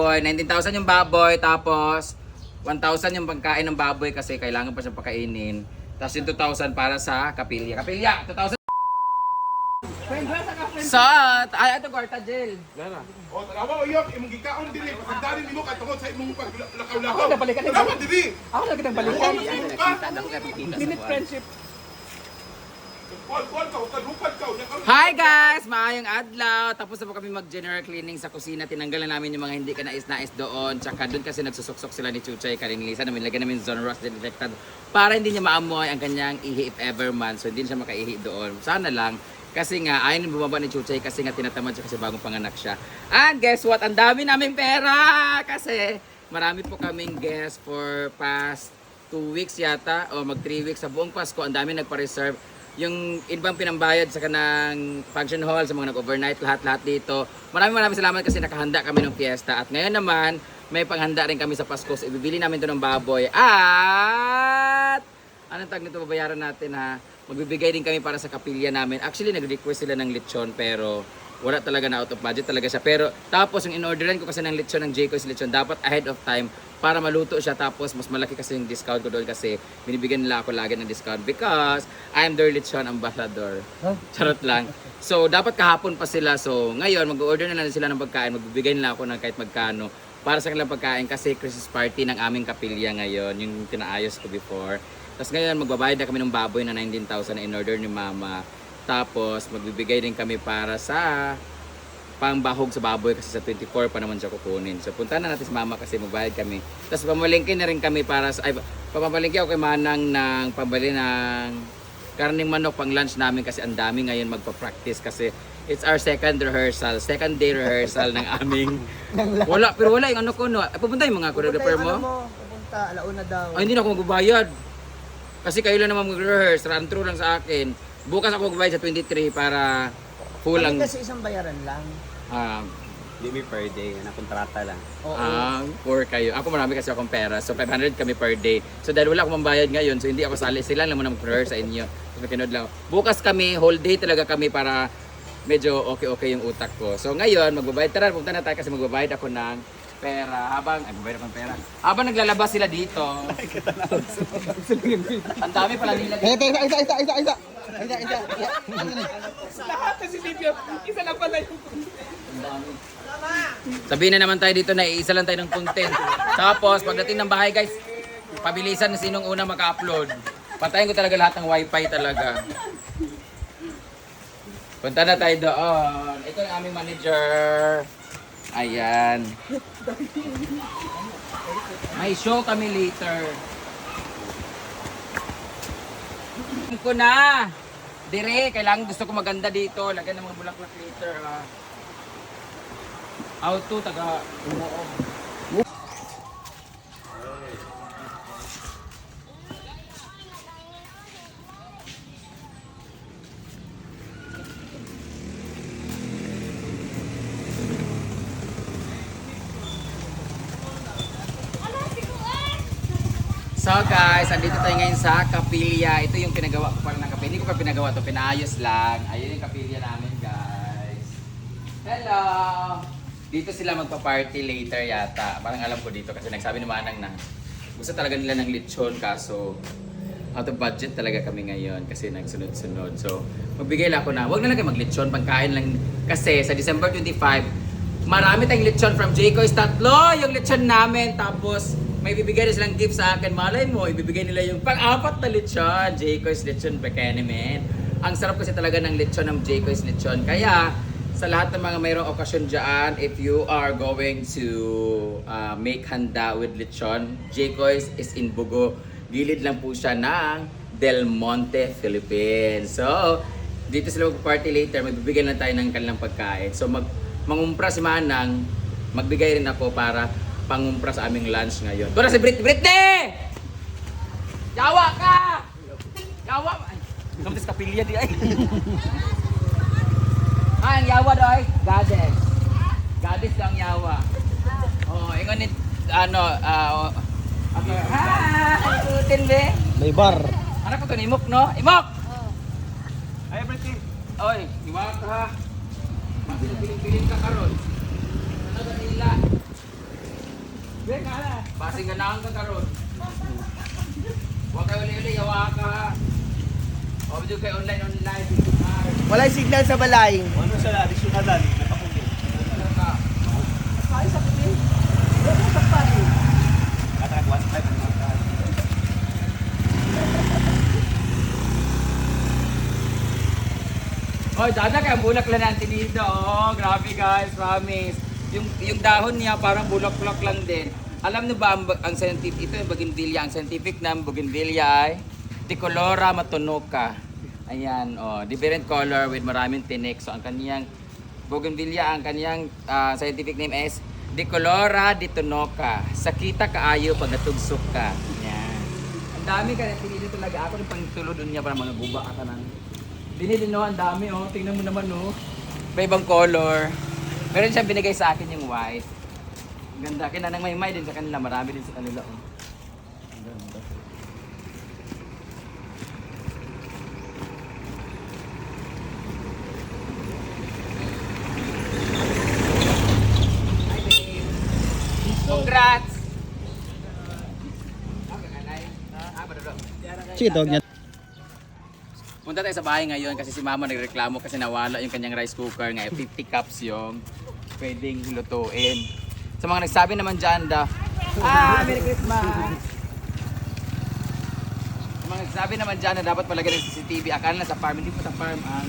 19,000 yung baboy, tapos 1,000 yung pagkain ng baboy kasi kailangan pa siyang pakainin. Tapos yung 2,000 para sa kapilya. Kapilya, 2,000. So, ito kwarta, Jill. O, tanawa o yok, imong gikaon diri, pagdali nimo ka tungod sa imong paglakaw-lakaw. Ako nabalikan ni Tanawa diri. Ako lagi nang balikan. Minute Minute friendship. Kuan ka, kadupad ka. Hi guys! Maayong adlaw. Tapos na po kami mag-general cleaning sa kusina. Tinanggalan namin yung mga hindi ka nais-nais doon. Tsaka doon kasi nagsusuksok sila ni Chuchay. Karinilisan namin. Lagyan namin zone rust disinfectant para hindi niya maamoy ang kanyang ihi if ever man. So hindi siya makaihi doon. Sana lang. Kasi nga, ayaw nang bumaba ni Chuchay kasi nga tinatamad siya kasi bagong panganak siya. And guess what? Ang dami naming pera! Kasi marami po kaming guests for past 2 weeks yata o mag 3 weeks sa buong Pasko. Ang dami nagpa-reserve. Yung ibang pinambayad sa kanang function hall, sa mga nag-overnight, lahat-lahat dito. Maraming salamat kasi nakahanda kami ng fiesta. At ngayon naman, may panghanda rin kami sa Pasko. So, ibibili namin ito ng baboy. At anong tag nito, babayaran natin ha? Magbibigay din kami para sa kapilya namin. Actually, nag-request sila ng lechon pero wala talaga na out of budget talaga siya. Pero tapos yung in-orderan ko kasi ng lechon ng Jayco's lechon, dapat ahead of time para maluto siya. Tapos mas malaki kasi yung discount ko doon kasi binibigyan nila ako lagi ng discount because I'm their lechon ambassador. Charot lang. So dapat kahapon pa sila. So ngayon mag-order na lang sila ng pagkain. Magbibigay nila ako ng kahit magkano para sa kanilang pagkain kasi Christmas party ng aming kapilya ngayon. Yung tinaayos ko before. Tapos ngayon magbabayad na kami ng baboy na 19,000 na in-order ni Mama. Tapos magbibigay din kami para sa pangbahog sa baboy kasi sa 24 pa naman siya kukunin. So punta na natin sa Mama kasi magbayad kami. Tapos pamalingkin na rin kami para sa papamalingkin ako kay Manang ng pambili ng karning manok pang lunch namin kasi ang dami ngayon magpa-practice kasi it's our second day rehearsal ng aming wala yung ano ko no. Pupunta yung mga choreographer mo. Pupunta, alauna daw. Ay hindi na ako magbabayad. Kasi kayo lang naman mag-rehearse, run through lang sa akin. Bukas ako magbayad sa 23 para full ang... Kasi isang bayaran lang. Hindi per day, na kontrata lang. Oo. Poor kayo. Ako marami kasi akong pera. So 500 kami per day. So dahil wala akong mambayad ngayon, so hindi ako sali. Sila lang muna mag-rehearse sa inyo. So kinod lang. Bukas kami, whole day talaga kami para medyo okay yung utak ko. So ngayon, magbabayad. Tara, pumunta na tayo kasi magbabayad ako ng pera. Magbabayad ako ng pera. Habang naglalabas sila dito. Ang dami pala nila dito. Isa. Lahat kasi Livio, isa lang pala yung... Sabihin na naman tayo dito na iisa lang tayo ng content. Tapos pagdating ng bahay guys, pabilisan na sinong una maka-upload. Patayin ko talaga lahat ng wifi talaga. Punta na tayo doon. Ito ang aming manager. Ayan. May show kami later. Ko na. Dire, kailangan gusto ko maganda dito. Lagyan ng mga bulaklak later ha. Auto taga umuog. So guys, andito tayo ngayon sa kapilya. Ito yung pinagawa ko pala ng kapilya. Hindi ko pa pinagawa to, pinaayos lang. Ayun yung kapilya namin guys. Hello! Dito sila magpa-party later yata. Parang alam ko dito kasi nagsabi ni Manang na gusto talaga nila ng lechon kaso out of budget talaga kami ngayon kasi nagsunod-sunod. So magbigay lang ako na wag na lang kayo mag-lechon, pangkain lang kasi sa December 25 marami tayong lechon from Jayco's. Tatlo yung lechon namin tapos may bibigay na silang gift sa akin. Malay mo, ibibigay nila yung pang-apat na lechon. Jayco's lechon Bekenemen. Ang sarap kasi talaga ng lechon ng Jayco's lechon. Kaya, sa lahat ng mga mayroong okasyon dyan, if you are going to make handa with lechon, Jayco's is in Bugo. Gilid lang po siya ng Del Monte, Philippines. So, dito sila mag-party later. Magbibigay lang tayo ng kanilang pagkain. So, mangumpra si Manang, magbigay rin ako para pangumpra sa aming lunch ngayon. Ito na si Britney! Yawa ka! Yawa! Ay, kamtis kapilya di ay. Ang yawa do ay? Goddess. Goddess lang yawa. Oh, ingon ni hi! Putin be? May bar. Ano ko to ni Imok no? Imok! Ay, Britney. Oy, iwak ka ha. Piling ka karon. Ano ba nila? ganahan ka karon. Huwag kayo uli-uli, yawa ka. O, video kayo online. Walay signal sa balay. Ano sa lalis yung kadali? Napakugin. Ay, sa pitin. Katagwas tayo. Oy, dada kaya bulak lang natin dito. Oh, grabe guys, promise. Yung dahon niya parang bulak-bulak lang din. Alam niyo ba ang scientific ito yung bougainvillea, ang scientific name bougainvillea ay Dicolora matunoka. Ayan, oh, different color with maraming tinik. So ang kaniyang bougainvillea, ang kaniyang scientific name is Dicolora ditunoka. Sakita kaayo pag natugsok ka. Ayan. Ang dami ka pinili talaga ako ng pangtulod niya para mga guba ka nang. Binili no, ang dami oh. Tingnan mo naman oh. May ibang color. Meron siyang binigay sa akin yung white. Ganda. Kaya nang may din sa kanila. Marami din sa kanila oh. Ang ganda. Hi babe. Congrats! Sige, dog niya. Punta tayo sa bahay ngayon kasi si mama nagreklamo kasi nawala yung kanyang rice cooker nga 50 cups yung pwedeng lutuin. Sa mga nagsabi naman dyan Merry Christmas! Sa mga nagsabi naman dyan na dapat palagyan ng CCTV, akala na sa farm, hindi po sa farm ang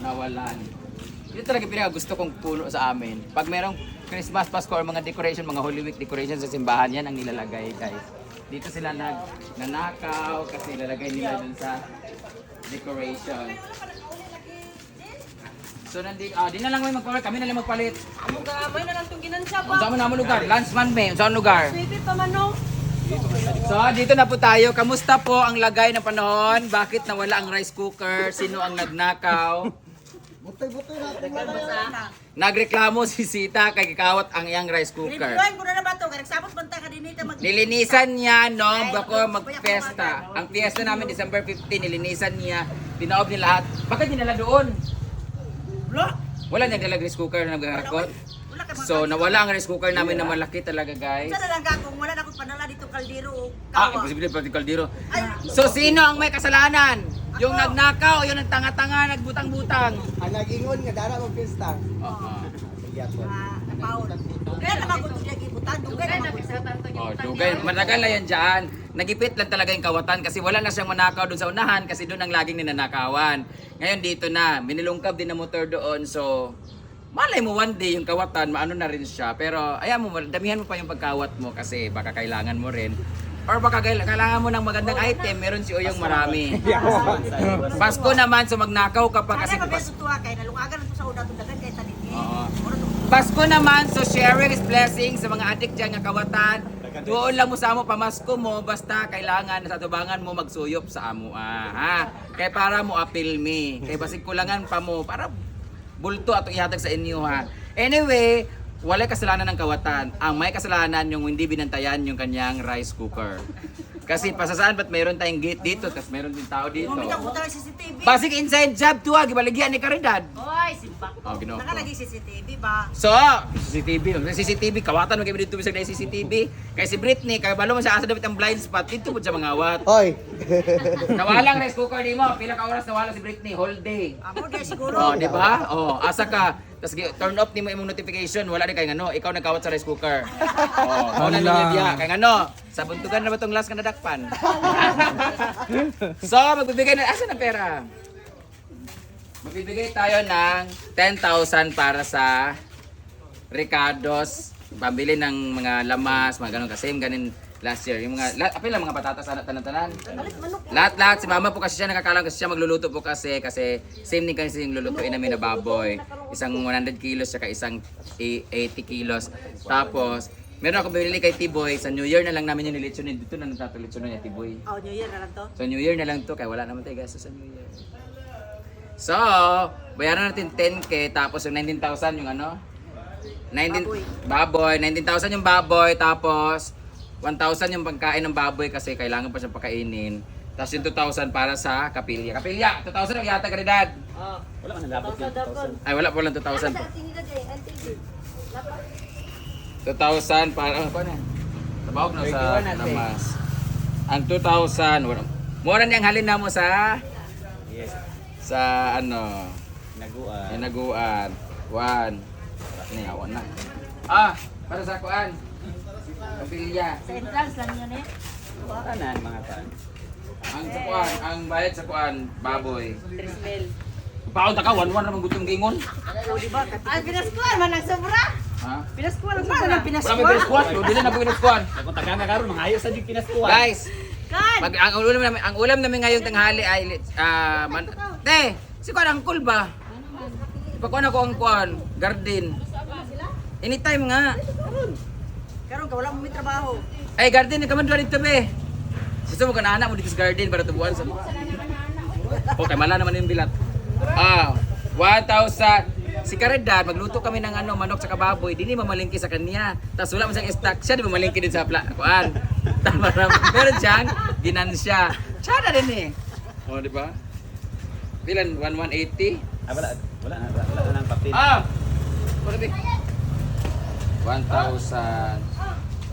nawalan. Ito talaga pinaka gusto kong puno sa amin. Pag merong Christmas, Pasko or mga decoration, mga Holy Week decoration sa simbahan, yan ang nilalagay guys. Dito sila nanakaw kasi nilalagay nila dun sa decoration. So nandito, di na lang may magpalit, kami na lang magpalit. Amo ka may na lang tong ginansya Kung saan mo naman lugar? Landsman me, saan lugar? Pwede pa man no. So dito na po tayo. Kamusta po ang lagay ng panahon? Bakit nawala ang rice cooker? Sino ang nagnakaw? Butoy-butoy natin. Nagreklamo si Sita kay kikawat ang iyang rice cooker. Pilipinuan ko na ba to? Nagsabot banta ka din ito mag. Nilinisan niya no, bako magpesta. Ang fiesta namin December 15, nilinisan niya, dinaob niya lahat. Bakit dinala doon? Wala niyang dalag rice cooker na nagharakot. So nawala ang rice cooker namin na malaki talaga guys. Sa lang gagong wala na akong panala dito kaldero. Imposible pati kaldero. So sino ang may kasalanan? Yung nagnakaw, yung nagtanga-tanga, nagbutang-butang. Ang nag-ingon nga dara mo pista. Napaon. Kaya naman ko ito gibutan. Dugay naman ko. Dugay. Matagal na yan dyan. Nagipit lang talaga yung kawatan kasi wala na siyang manakaw doon sa unahan kasi doon ang laging ninanakawan. Ngayon dito na, minilungkab din na motor doon. So, malay mo one day yung kawatan, maano na rin siya. Pero, ayan mo, damihan mo pa yung pagkawat mo kasi baka kailangan mo rin. Or baka kailangan mo ng magandang item, meron si Uyong marami. Pasko naman, so magnakaw ka pa kasi... Kasi mabeso tuwa kay nalungagan ito sa una dagan kay tanin. Oo. Pasko naman, so sharing is blessing sa mga adik dyan nga kawatan. Doon lang mo sa amo, pamasko mo, basta kailangan sa tubangan mo magsuyop sa amo. Ha? Kaya para mo apil me. Kaya basig kulangan pa mo, para bulto ato ihatag sa inyo ha. Anyway, wala kasalanan ng kawatan. Ang may kasalanan yung hindi binantayan yung kanyang rice cooker. Kasi pasasaan ba't mayroon tayong gate dito, tapos mayroon din tao dito. Bumitaw ko talaga CCTV. Basig inside job to ha, gibaligyan ni Karidad. Oy, simpak. Oh, ginoo ko. Nakalagay CCTV ba? So, CCTV, kawatan mo kayo dito bisag na CCTV. Kay si Britney, kay balo mo siya asa dapat ang blind spot, dito po siya mangawat. Oy. Nawalang rice cooker ni mo, pila ka oras nawala si Britney, whole day. Amo di siguro. Oh, di ba? Oh, asa ka. Tapos turn off ni mo imong notification, wala di kay ngano, ikaw nagkawat sa rice cooker. Oh, wala ninyo diya kay ngano. Sa buntugan na ba tong last ka nadakpan? So, magbibigay na asa ng pera. Magbibigay tayo ng 10,000 para sa Ricardo's pambili ng mga lamas, mga ganun kasi ganin last year. Yung mga apil lang mga patatas tanan-tanan. Lahat si mama po kasi siya nakakalam kasi siya magluluto po kasi same din kasi yung lulutuin namin na baboy. Isang 100 kilos saka isang 80 kilos. Tapos meron ako binili kay Tiboy sa New Year na lang namin yung nilitsunin. Dito na nagtatulitsunin niya Tiboy. Oh, New Year na lang to. So New Year na lang to kaya wala naman tayo gastos sa New Year. So, bayaran natin 10k tapos yung 19,000 yung ano? 19 baboy, 19,000 yung baboy tapos 1,000 yung pagkain ng baboy kasi kailangan pa siyang pakainin. Tapos yung 2,000 para sa kapilya. Kapilya, 2,000 ang yata Karidad. Wala ka nalabot yun. Ay, wala po lang 2,000 po. 2,000 para ano na? Tabawag na sa 31 natin. namas. Ang 2,000 wala. Mura niyang halin na mo sa Yes. sa ano, Naguan. hinaguan. 1. Ni awan na. Ah, para sa kuan. Kapilya. Sa entrance lang yun eh. Kanan mga tan. Ang sa kuan, ang bayad sa kuan, baboy. 3,000. Paon ta ka 1-1 naman gutong gingon. O, di ba? Ang pinaskuhan man ang sobra. Ha? Pinaskuhan ang sobra. Ang Wala may pinaskuhan. pinaskuan, dili na po pinaskuan. Kung taga nga karon mga ayos sa di pinaskuan. Guys, Kan! ang ulam namin ngayong tanghali ay te, si kuan ang cool ba? Ipakuan ako ang kuan, garden. Anytime nga. Karon ka, wala mo may trabaho. Ay, garden, ka man dito be. Gusto mo ka na anak mo dito sa garden para tubuan sa... Okay, mala naman yung bilat. 1,000. Si Karedad, magluto kami ng ano, manok sa kababoy. Di ni mamalingki sa kanya. Tapos wala mo siyang stock. Siya di mamalingki din sa kuan. Tama na. Meron siyang ginansya. Siya na din eh. O, di ba? Pilan? 180? Ah, wala na ng papel. Wala be. 1,000.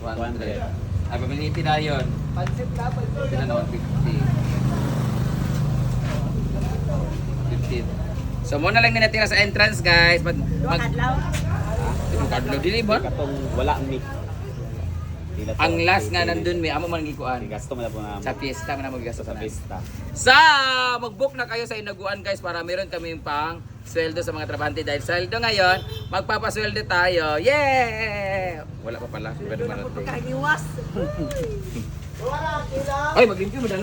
100. Ay, pamiliti na yun. Pansit na, pansit. Sila naman 50. 15. So muna lang natira sa entrance guys. Duha kadlaw. Yung kadlaw dili ba? Katong wala mi. Ang last nga nandun may amo man gikuan. Gasto mo na po na Sa fiesta man mo gigasto sa na. pista. Sa mag-book na kayo sa inaguan guys para meron kaming pang sweldo sa mga trabahante dahil sweldo ngayon, magpapasweldo tayo. Yeah! Wala pa pala. Pwede Doon ako marating. pagkahiwas. Wala, kila. Ay, maglimpyo mo na.